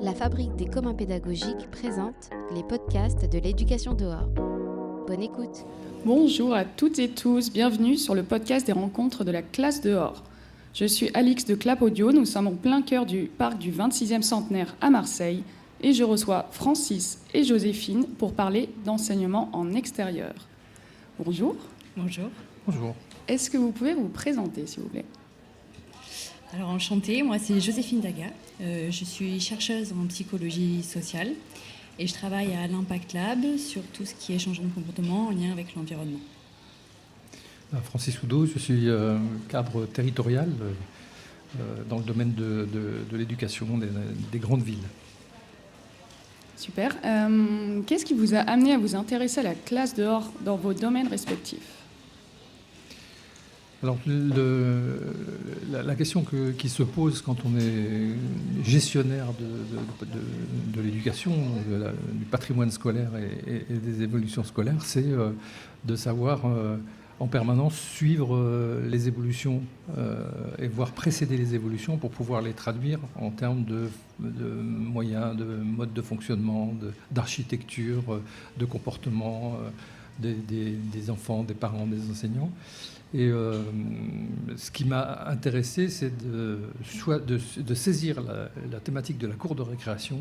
La Fabrique des communs pédagogiques présente les podcasts de l'éducation dehors. Bonne écoute. Bonjour à toutes et tous, bienvenue sur le podcast des rencontres de la classe dehors. Je suis Alix de Clap Audio, nous sommes en plein cœur du parc du 26e centenaire à Marseille et je reçois Francis et Joséphine pour parler d'enseignement en extérieur. Bonjour. Bonjour. Bonjour. Est-ce que vous pouvez vous présenter, s'il vous plaît ? Alors enchantée, moi c'est Joséphine Daga, je suis chercheuse en psychologie sociale et je travaille à l'Impact Lab sur tout ce qui est changement de comportement en lien avec l'environnement. Francis Oudot, je suis cadre territorial dans le domaine de l'éducation des grandes villes. Super. Qu'est-ce qui vous a amené à vous intéresser à la classe dehors dans vos domaines respectifs ? Alors, la question qui se pose quand on est gestionnaire de l'éducation, du patrimoine scolaire et des évolutions scolaires, c'est de savoir en permanence suivre les évolutions et voir précéder les évolutions pour pouvoir les traduire en termes de moyens, de modes de fonctionnement, d'architecture, de comportement des enfants, des parents, des enseignants. Et ce qui m'a intéressé, c'est de saisir la thématique de la cour de récréation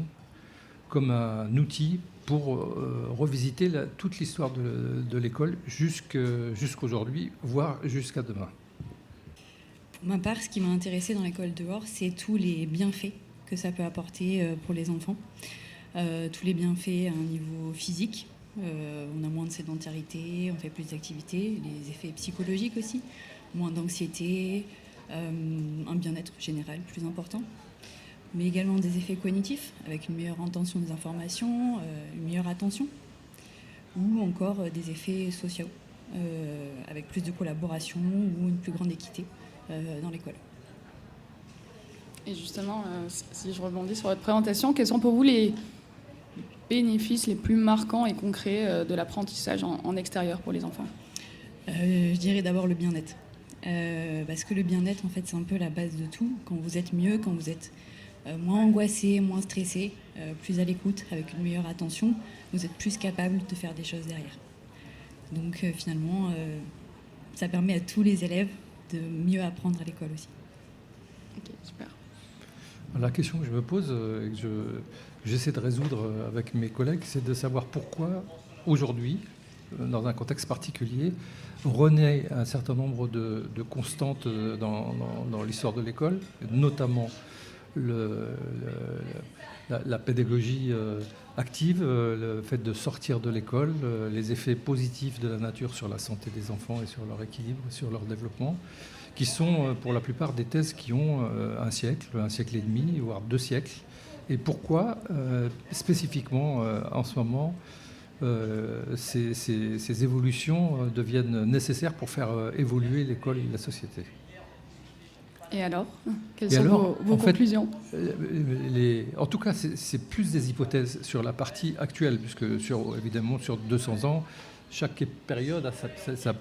comme un outil pour revisiter toute l'histoire de l'école jusqu'aujourd'hui, voire jusqu'à demain. Pour ma part, ce qui m'a intéressée dans l'école dehors, c'est tous les bienfaits que ça peut apporter pour les enfants. Tous les bienfaits à un niveau physique. On a moins de sédentarité, on fait plus d'activités, les effets psychologiques aussi, moins d'anxiété, un bien-être général plus important, mais également des effets cognitifs avec une meilleure intention des informations, une meilleure attention, ou encore des effets sociaux avec plus de collaboration ou une plus grande équité dans l'école. Et justement, si je rebondis sur votre présentation, quels sont pour vous les bénéfices les plus marquants et concrets de l'apprentissage en extérieur pour les enfants ? Je dirais d'abord le bien-être. Parce que le bien-être, en fait, c'est un peu la base de tout. Quand vous êtes mieux, quand vous êtes moins angoissé, moins stressé, plus à l'écoute, avec une meilleure attention, vous êtes plus capable de faire des choses derrière. Donc finalement, ça permet à tous les élèves de mieux apprendre à l'école aussi. Ok, super. La question que je me pose et que j'essaie de résoudre avec mes collègues, c'est de savoir pourquoi, aujourd'hui, dans un contexte particulier, renaît un certain nombre de constantes dans l'histoire de l'école, notamment la pédagogie active, le fait de sortir de l'école, les effets positifs de la nature sur la santé des enfants et sur leur équilibre, sur leur développement, qui sont pour la plupart des thèses qui ont un siècle et demi, voire 2 siècles. Et pourquoi, spécifiquement en ce moment, ces évolutions deviennent nécessaires pour faire évoluer l'école et la société. Et alors, quelles sont vos conclusions ? En tout cas, c'est plus des hypothèses sur la partie actuelle, puisque évidemment, sur 200 ans, chaque période a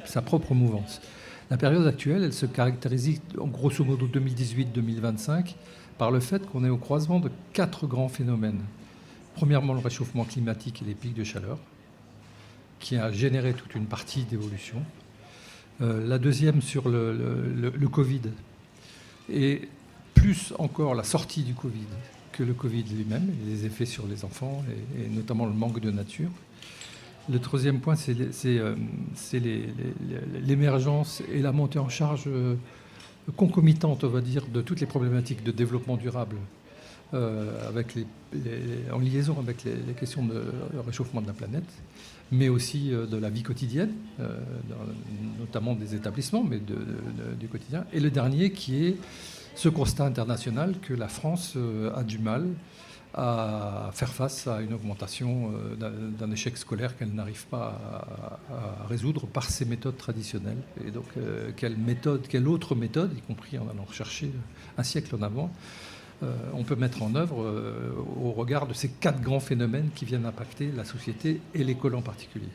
sa propre mouvance. La période actuelle, elle se caractérise, en grosso modo 2018-2025, par le fait qu'on est au croisement de 4 grands phénomènes. Premièrement, le réchauffement climatique et les pics de chaleur, qui a généré toute une partie d'évolution. La deuxième sur le Covid, et plus encore la sortie du Covid que le Covid lui-même, et les effets sur les enfants, et notamment le manque de nature. Le troisième point, c'est l'émergence et la montée en charge concomitante, on va dire, de toutes les problématiques de développement durable, en liaison avec les questions de réchauffement de la planète, mais aussi de la vie quotidienne, notamment des établissements, mais du quotidien. Et le dernier, qui est ce constat international que la France a du mal à faire face à une augmentation d'un échec scolaire qu'elle n'arrive pas à résoudre par ses méthodes traditionnelles. Et donc, quelle autre méthode, y compris en allant chercher un siècle en avant, on peut mettre en œuvre au regard de ces 4 grands phénomènes qui viennent impacter la société et l'école en particulier.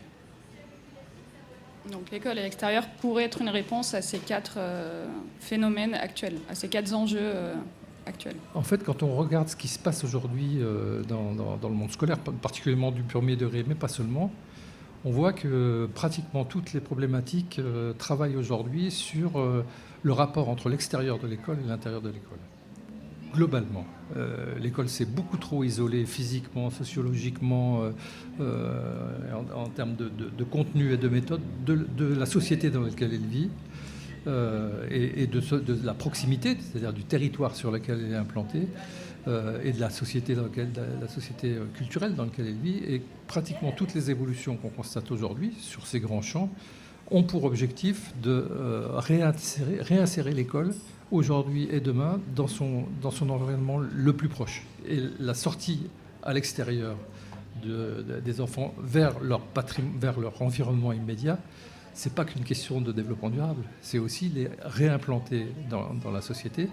Donc l'école et l'extérieur pourraient être une réponse à ces 4 phénomènes actuels, à ces 4 enjeux actuelle. En fait, quand on regarde ce qui se passe aujourd'hui dans le monde scolaire, particulièrement du premier degré, mais pas seulement, on voit que pratiquement toutes les problématiques travaillent aujourd'hui sur le rapport entre l'extérieur de l'école et l'intérieur de l'école. Globalement, l'école s'est beaucoup trop isolée physiquement, sociologiquement, en termes de contenu et de méthode, de la société dans laquelle elle vit et de la proximité, c'est-à-dire du territoire sur lequel elle est implantée, et de la société culturelle dans laquelle elle vit. Et pratiquement toutes les évolutions qu'on constate aujourd'hui sur ces grands champs ont pour objectif de réinsérer l'école aujourd'hui et demain dans son environnement le plus proche. Et la sortie à l'extérieur des enfants vers leur environnement immédiat, c'est pas qu'une question de développement durable, c'est aussi les réimplanter dans la société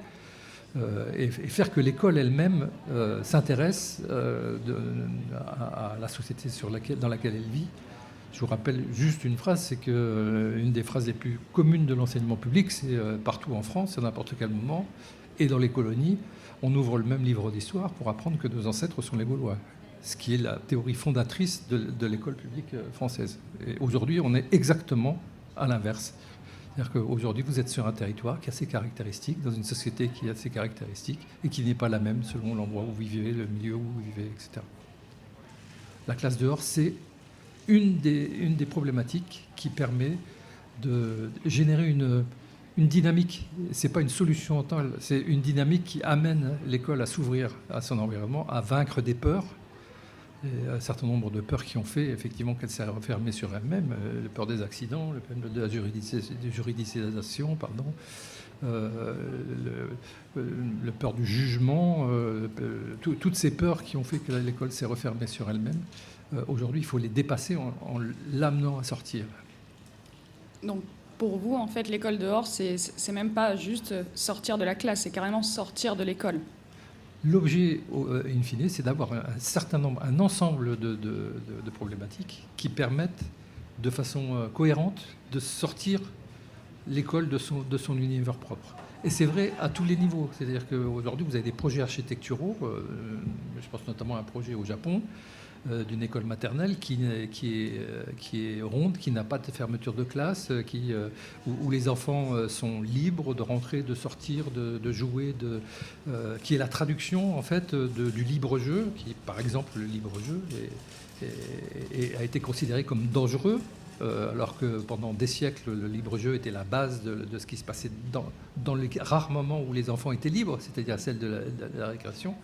et faire que l'école elle-même s'intéresse à la société dans laquelle elle vit. Je vous rappelle juste une phrase, c'est qu'une des phrases les plus communes de l'enseignement public, c'est partout en France, à n'importe quel moment, et dans les colonies, on ouvre le même livre d'histoire pour apprendre que nos ancêtres sont les Gaulois, ce qui est la théorie fondatrice de l'école publique française. Et aujourd'hui, on est exactement à l'inverse. C'est-à-dire qu'aujourd'hui, vous êtes sur un territoire qui a ses caractéristiques, dans une société qui a ses caractéristiques, et qui n'est pas la même selon l'endroit où vous vivez, le milieu où vous vivez, etc. La classe dehors, c'est une des problématiques qui permet de générer une dynamique. Ce n'est pas une solution en temps, c'est une dynamique qui amène l'école à s'ouvrir à son environnement, à vaincre des peurs, et un certain nombre de peurs qui ont fait effectivement qu'elle s'est refermée sur elle-même, la peur des accidents, la peur de la juridictisation, le peur du jugement, toutes ces peurs qui ont fait que l'école s'est refermée sur elle-même. Aujourd'hui, il faut les dépasser en l'amenant à sortir. Donc, pour vous, en fait, l'école dehors, c'est même pas juste sortir de la classe, c'est carrément sortir de l'école. L'objet, in fine, c'est d'avoir un ensemble de problématiques qui permettent, de façon cohérente, de sortir l'école de son univers propre. Et c'est vrai à tous les niveaux. C'est-à-dire qu'aujourd'hui, vous avez des projets architecturaux, je pense notamment à un projet au Japon, d'une école maternelle qui est ronde, qui n'a pas de fermeture de classe, où les enfants sont libres de rentrer, de sortir, de jouer, qui est la traduction en fait du libre jeu, qui par exemple le libre jeu a été considéré comme dangereux, alors que pendant des siècles le libre jeu était la base de ce qui se passait dans les rares moments où les enfants étaient libres, c'est-à-dire celle de la récréation.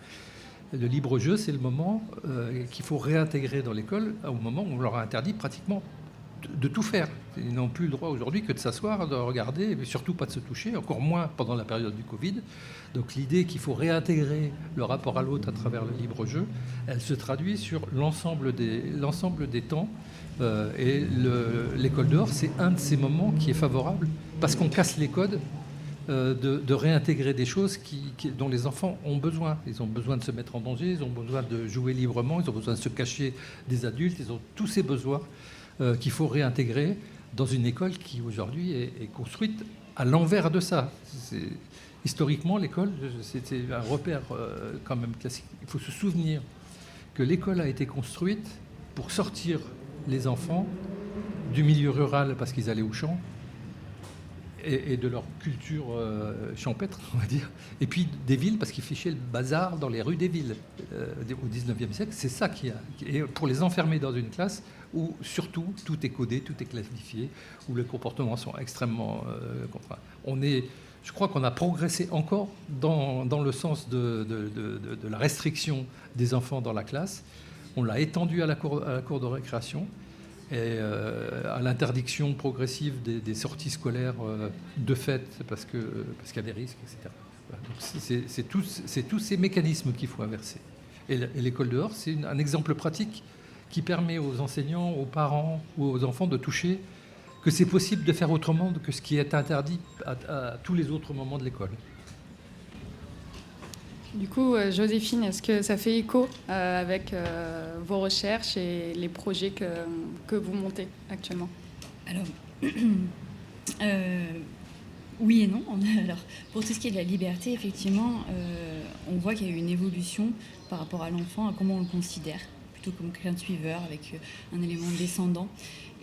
Le libre jeu, c'est le moment qu'il faut réintégrer dans l'école, au moment où on leur a interdit pratiquement de tout faire. Ils n'ont plus le droit aujourd'hui que de s'asseoir, de regarder, mais surtout pas de se toucher, encore moins pendant la période du Covid. Donc l'idée qu'il faut réintégrer le rapport à l'autre à travers le libre jeu, elle se traduit sur l'ensemble des temps. Et l'école dehors, c'est un de ces moments qui est favorable, parce qu'on casse les codes, de réintégrer des choses dont les enfants ont besoin. Ils ont besoin de se mettre en danger, ils ont besoin de jouer librement, ils ont besoin de se cacher des adultes, ils ont tous ces besoins qu'il faut réintégrer dans une école qui aujourd'hui est construite à l'envers de ça. Historiquement, l'école, c'était un repère quand même classique. Il faut se souvenir que l'école a été construite pour sortir les enfants du milieu rural parce qu'ils allaient au champ, et de leur culture champêtre, on va dire, et puis des villes, parce qu'ils fichaient le bazar dans les rues des villes. Au XIXe siècle, c'est ça et pour les enfermer dans une classe où, surtout, tout est codé, tout est classifié, où les comportements sont extrêmement contraints. Je crois qu'on a progressé encore dans le sens de la restriction des enfants dans la classe. On l'a étendu à la cour de récréation, et à l'interdiction progressive des sorties scolaires de fait parce qu'il y a des risques, etc. Voilà. Donc c'est tous ces mécanismes qu'il faut inverser. Et l'école dehors, c'est un exemple pratique qui permet aux enseignants, aux parents ou aux enfants de toucher que c'est possible de faire autrement que ce qui est interdit à tous les autres moments de l'école. Du coup, Joséphine, est-ce que ça fait écho avec vos recherches et les projets que vous montez actuellement ? Alors, Oui et non. Alors, pour tout ce qui est de la liberté, effectivement, on voit qu'il y a eu une évolution par rapport à l'enfant, à comment on le considère, plutôt comme quelqu'un de suiveur avec un élément descendant.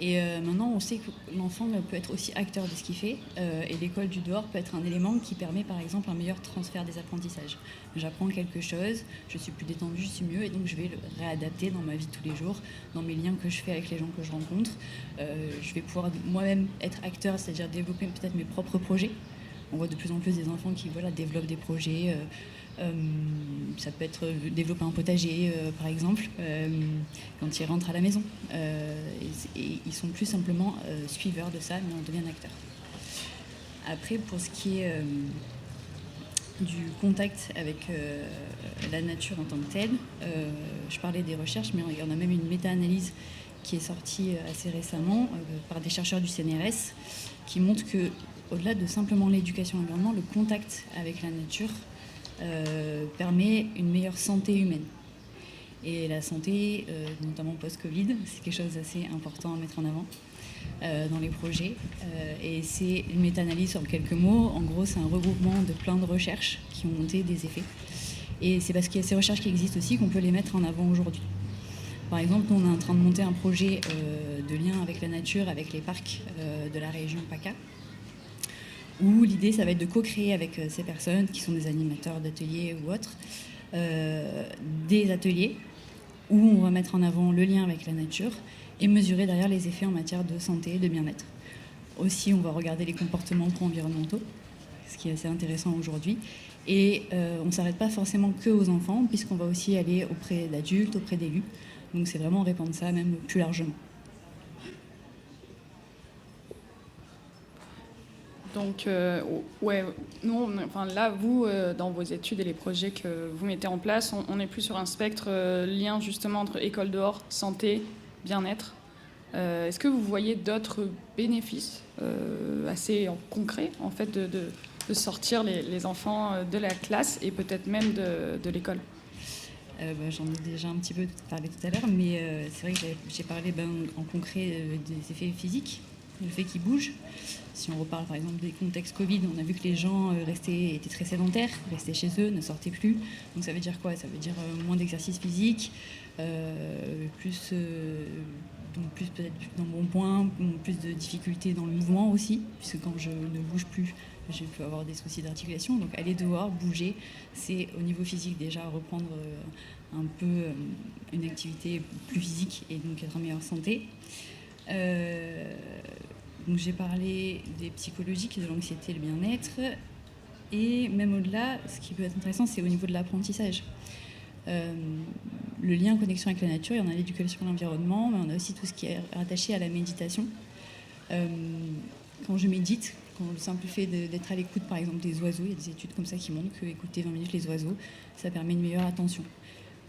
Et maintenant, on sait que l'enfant peut être aussi acteur de ce qu'il fait, et l'école du dehors peut être un élément qui permet, par exemple, un meilleur transfert des apprentissages. J'apprends quelque chose, je suis plus détendue, je suis mieux, et donc je vais le réadapter dans ma vie de tous les jours, dans mes liens que je fais avec les gens que je rencontre. Je vais pouvoir moi-même être acteur, c'est-à-dire développer peut-être mes propres projets. On voit de plus en plus des enfants qui développent des projets. Ça peut être développer un potager, par exemple, quand ils rentrent à la maison. Et ils sont plus simplement suiveurs de ça, mais on devient acteur. Après, pour ce qui est du contact avec la nature en tant que telle, je parlais des recherches, mais il y en a même une méta-analyse qui est sortie assez récemment par des chercheurs du CNRS qui montre que, au-delà de simplement l'éducation à l'environnement, le contact avec la nature permet une meilleure santé humaine. Et la santé, notamment post-Covid, c'est quelque chose d'assez important à mettre en avant dans les projets. Et c'est une méta-analyse en quelques mots. En gros, c'est un regroupement de plein de recherches qui ont monté des effets. Et c'est parce qu'il y a ces recherches qui existent aussi qu'on peut les mettre en avant aujourd'hui. Par exemple, nous, on est en train de monter un projet de lien avec la nature, avec les parcs de la région PACA, où l'idée, ça va être de co-créer avec ces personnes qui sont des animateurs d'ateliers ou autres, des ateliers où on va mettre en avant le lien avec la nature et mesurer derrière les effets en matière de santé et de bien-être. Aussi, on va regarder les comportements pro-environnementaux, ce qui est assez intéressant aujourd'hui. Et on ne s'arrête pas forcément que aux enfants, puisqu'on va aussi aller auprès d'adultes, auprès d'élus. Donc c'est vraiment répandre ça même plus largement. Donc, nous, là, vous, dans vos études et les projets que vous mettez en place, on est plus sur un spectre lien justement entre école dehors, santé, bien-être. Est-ce que vous voyez d'autres bénéfices assez concrets, en fait, de sortir les enfants de la classe et peut-être même de l'école? J'en ai déjà un petit peu parlé tout à l'heure, mais c'est vrai que j'ai parlé en concret des effets physiques, le fait qu'ils bougent. Si on reparle par exemple des contextes Covid, on a vu que les gens étaient très sédentaires, restaient chez eux, ne sortaient plus. Donc ça veut dire quoi? Ça veut dire moins d'exercice physique, plus peut-être d'embonpoint, plus de difficultés dans le mouvement aussi, puisque quand je ne bouge plus, je peux avoir des soucis d'articulation. Donc aller dehors, bouger, c'est au niveau physique déjà reprendre un peu une activité plus physique et donc être en meilleure santé. Donc j'ai parlé des psychologiques, de l'anxiété, le bien-être. Et même au-delà, ce qui peut être intéressant, c'est au niveau de l'apprentissage. Le lien en connexion avec la nature, il y en a l'éducation à l'environnement, mais on a aussi tout ce qui est rattaché à la méditation. Quand je médite, quand le simple fait d'être à l'écoute, par exemple, des oiseaux, il y a des études comme ça qui montrent que écouter 20 minutes les oiseaux, ça permet une meilleure attention.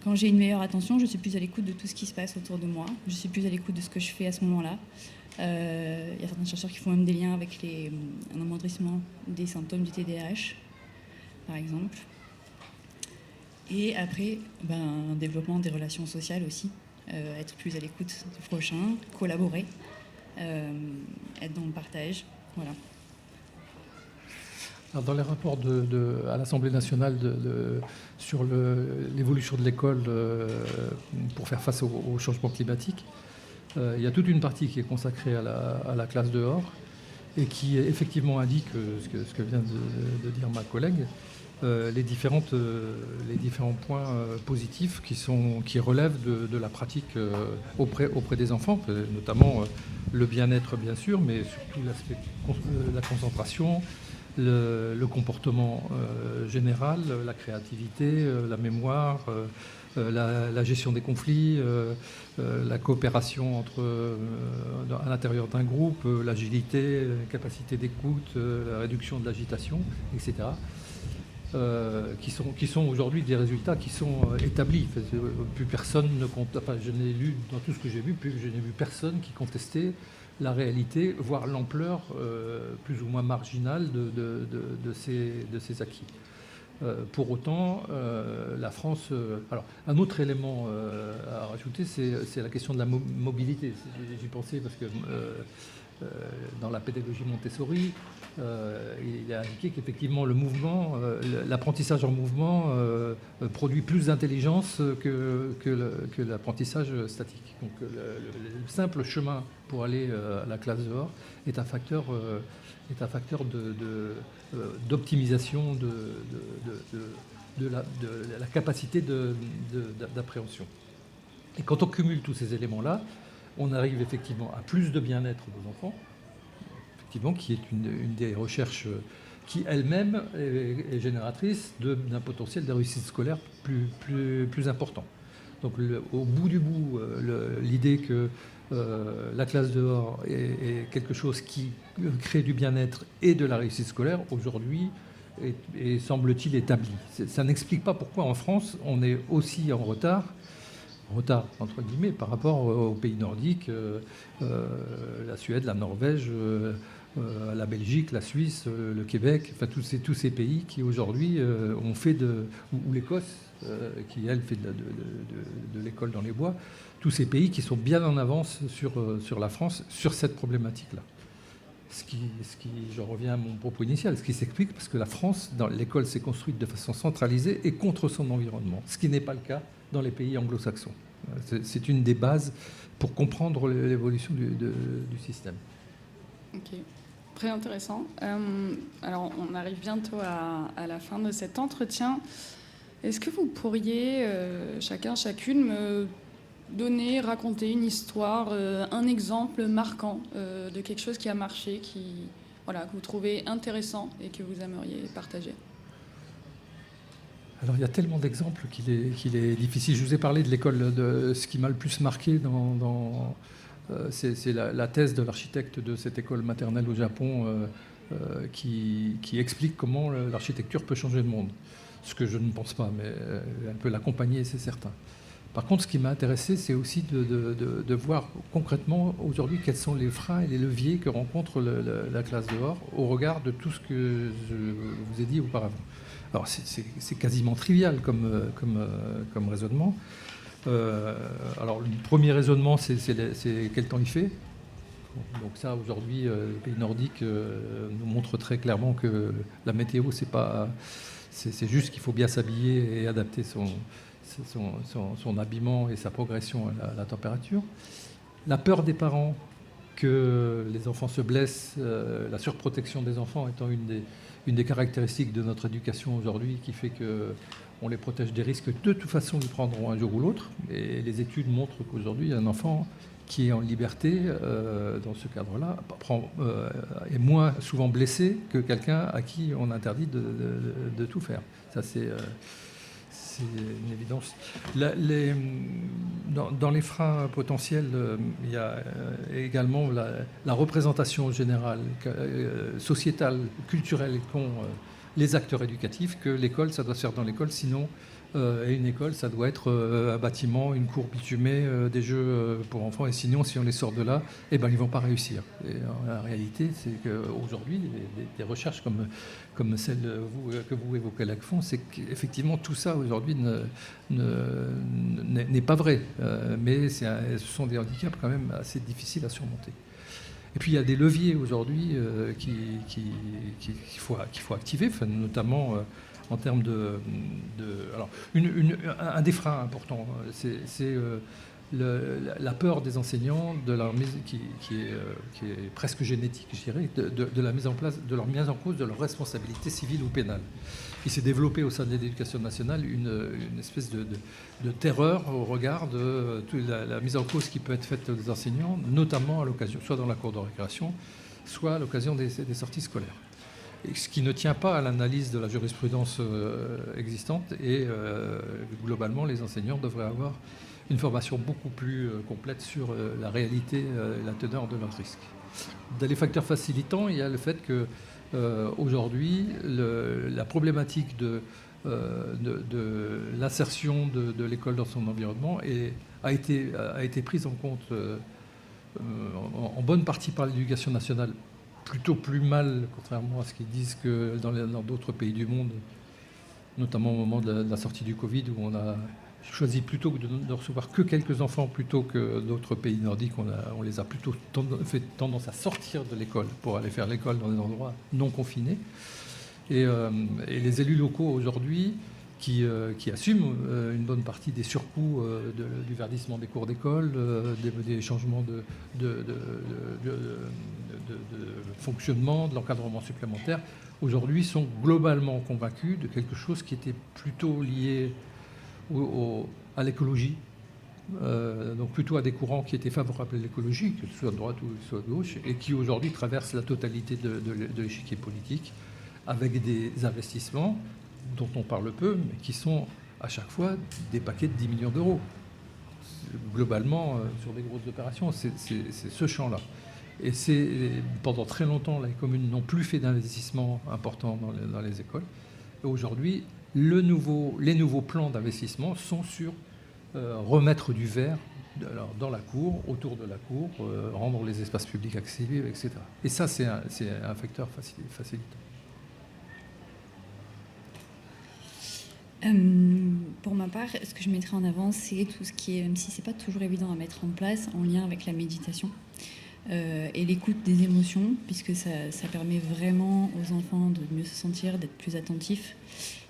Quand j'ai une meilleure attention, je suis plus à l'écoute de tout ce qui se passe autour de moi, je suis plus à l'écoute de ce que je fais à ce moment-là. Il y a certains chercheurs qui font même des liens avec un amoindrissement des symptômes du TDAH, par exemple. Et après, un développement des relations sociales aussi, être plus à l'écoute du prochain, collaborer, être dans le partage, voilà. Alors dans les rapports à l'Assemblée nationale sur l'évolution de l'école pour faire face au changement climatique, il y a toute une partie qui est consacrée à la classe dehors et qui effectivement indique ce que vient de dire ma collègue, les différents points positifs qui relèvent de la pratique auprès des enfants, notamment le bien-être bien sûr, mais surtout l'aspect la concentration, le comportement général, la créativité, la mémoire, la gestion des conflits, la coopération à l'intérieur d'un groupe, l'agilité, la capacité d'écoute, la réduction de l'agitation, etc. Qui sont aujourd'hui des résultats qui sont établis. Plus personne ne compte. Enfin, je n'ai lu dans tout ce que j'ai vu, je n'ai vu personne qui contestait la réalité, voire l'ampleur plus ou moins marginale de ces acquis. Pour autant, la France... alors, un autre élément à rajouter, c'est la question de la mobilité. J'y pensais parce que dans la pédagogie Montessori, il a indiqué qu'effectivement le mouvement, l'apprentissage en mouvement produit plus d'intelligence que l'apprentissage statique. Donc le simple chemin pour aller à la classe dehors est un facteur d'optimisation de la capacité d'appréhension. Et quand on cumule tous ces éléments-là, on arrive effectivement à plus de bien-être des enfants, effectivement, qui est une des recherches qui elle-même est génératrice d'un potentiel de réussite scolaire plus important. Donc au bout du bout, l'idée que la classe dehors est quelque chose qui crée du bien-être et de la réussite scolaire, aujourd'hui, est semble-t-il établi. Ça n'explique pas pourquoi en France, on est aussi en retard entre guillemets, par rapport aux pays nordiques, la Suède, la Norvège, la Belgique, la Suisse, le Québec, enfin tous ces pays qui aujourd'hui ont fait ou l'Écosse, qui elle fait de l'école dans les bois, tous ces pays qui sont bien en avance sur la France, sur cette problématique-là. Je reviens à mon propos initial, ce qui s'explique parce que la France, dans l'école, s'est construite de façon centralisée et contre son environnement, ce qui n'est pas le cas dans les pays anglo-saxons. C'est une des bases pour comprendre l'évolution du système. Ok, très intéressant. Alors, on arrive bientôt à la fin de cet entretien. Est-ce que vous pourriez, chacune, me raconter une histoire, un exemple marquant de quelque chose qui a marché, que vous trouvez intéressant et que vous aimeriez partager? Alors il y a tellement d'exemples qu'il est difficile. Je vous ai parlé de l'école, de ce qui m'a le plus marqué c'est la thèse de l'architecte de cette école maternelle au Japon qui explique comment l'architecture peut changer le monde. Ce que je ne pense pas, mais elle peut l'accompagner, c'est certain. Par contre, ce qui m'a intéressé, c'est aussi de voir concrètement aujourd'hui quels sont les freins et les leviers que rencontre la classe dehors au regard de tout ce que je vous ai dit auparavant. Alors c'est quasiment trivial comme raisonnement. Alors le premier raisonnement, c'est quel temps il fait. Donc ça, aujourd'hui, les pays nordiques nous montrent très clairement que la météo, c'est juste qu'il faut bien s'habiller et adapter son habillement et sa progression à la température. La peur des parents que les enfants se blessent, la surprotection des enfants étant une des caractéristiques de notre éducation aujourd'hui qui fait qu'on les protège des risques. De toute façon, ils prendront un jour ou l'autre. Et les études montrent qu'aujourd'hui, un enfant qui est en liberté dans ce cadre-là est moins souvent blessé que quelqu'un à qui on interdit de tout faire. Ça, c'est une évidence. Dans les freins potentiels, il y a également la représentation générale, sociétale, culturelle qu'ont les acteurs éducatifs, que l'école, ça doit se faire dans l'école, sinon, et une école, ça doit être un bâtiment, une cour bitumée, des jeux pour enfants, et sinon, si on les sort de là, ils ne vont pas réussir. Et la réalité, c'est qu'aujourd'hui, des recherches comme celle que vous évoquez là, c'est qu'effectivement, tout ça, aujourd'hui, n'est pas vrai. Mais ce sont des handicaps quand même assez difficiles à surmonter. Et puis il y a des leviers aujourd'hui qu'il faut activer, notamment en termes alors, un des freins importants, c'est la peur des enseignants de leur qui est presque génétique, je dirais, de la mise en place, de leur mise en cause de leur responsabilité civile ou pénale. Il s'est développé au sein de l'Éducation nationale une espèce de terreur au regard de la mise en cause qui peut être faite des enseignants, notamment à l'occasion, soit dans la cour de récréation, soit à l'occasion des sorties scolaires. Et ce qui ne tient pas à l'analyse de la jurisprudence existante. Et globalement, les enseignants devraient avoir une formation beaucoup plus complète sur la réalité et la teneur de leurs risques. Dans les facteurs facilitants, il y a le fait que aujourd'hui, la problématique de l'insertion de l'école dans son environnement a été prise en compte en bonne partie par l'Éducation nationale, plutôt plus mal, contrairement à ce qu'ils disent, que dans d'autres pays du monde, notamment au moment de la sortie du Covid, où on a choisi plutôt que de recevoir que quelques enfants plutôt que d'autres pays nordiques. On les a plutôt fait tendance à sortir de l'école pour aller faire l'école dans des endroits non confinés. Et les élus locaux aujourd'hui qui assument une bonne partie des surcoûts du verdissement des cours d'école, des changements de fonctionnement, de l'encadrement supplémentaire, aujourd'hui sont globalement convaincus de quelque chose qui était plutôt lié à l'écologie, donc plutôt à des courants qui étaient favorables à l'écologie, que ce soit à droite ou soit à gauche, et qui aujourd'hui traversent la totalité de l'échiquier politique, avec des investissements dont on parle peu, mais qui sont à chaque fois des paquets de 10 millions d'euros. Globalement, sur des grosses opérations, c'est ce champ-là. Et pendant très longtemps, les communes n'ont plus fait d'investissement important dans les écoles. Et aujourd'hui, les nouveaux plans d'investissement sont sur remettre du vert dans la cour, autour de la cour, rendre les espaces publics accessibles, etc. Et ça, c'est un facteur facilitant. Pour ma part, ce que je mettrais en avant, c'est tout ce qui est, même si c'est pas toujours évident à mettre en place, en lien avec la méditation et l'écoute des émotions, puisque ça permet vraiment aux enfants de mieux se sentir, d'être plus attentifs.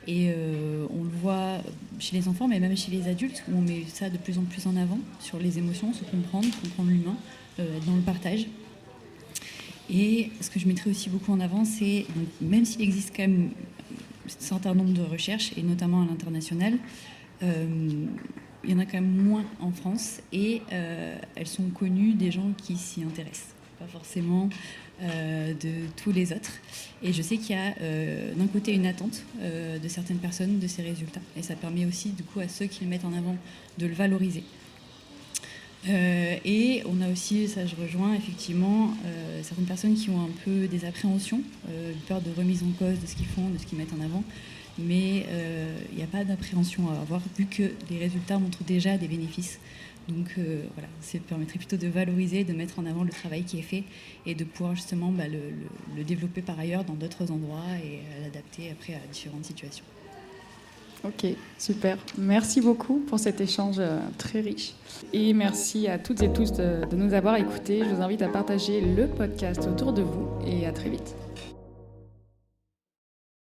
Et on le voit chez les enfants, mais même chez les adultes, où on met ça de plus en plus en avant, sur les émotions, se comprendre l'humain, être dans le partage. Et ce que je mettrais aussi beaucoup en avant, c'est, donc, même s'il existe quand même un certain nombre de recherches, et notamment à l'international, il y en a quand même moins en France, et elles sont connues des gens qui s'y intéressent, pas forcément de tous les autres. Et je sais qu'il y a d'un côté une attente de certaines personnes de ces résultats, et ça permet aussi du coup à ceux qui le mettent en avant de le valoriser. Et on a aussi, ça je rejoins effectivement, certaines personnes qui ont un peu des appréhensions, peur de remise en cause de ce qu'ils font, de ce qu'ils mettent en avant, mais il n'y a pas d'appréhension à avoir vu que les résultats montrent déjà des bénéfices. Donc voilà, ça permettrait plutôt de valoriser, de mettre en avant le travail qui est fait et de pouvoir justement le développer par ailleurs dans d'autres endroits et l'adapter après à différentes situations. Ok, super. Merci beaucoup pour cet échange très riche. Et merci à toutes et tous de nous avoir écoutés. Je vous invite à partager le podcast autour de vous et à très vite.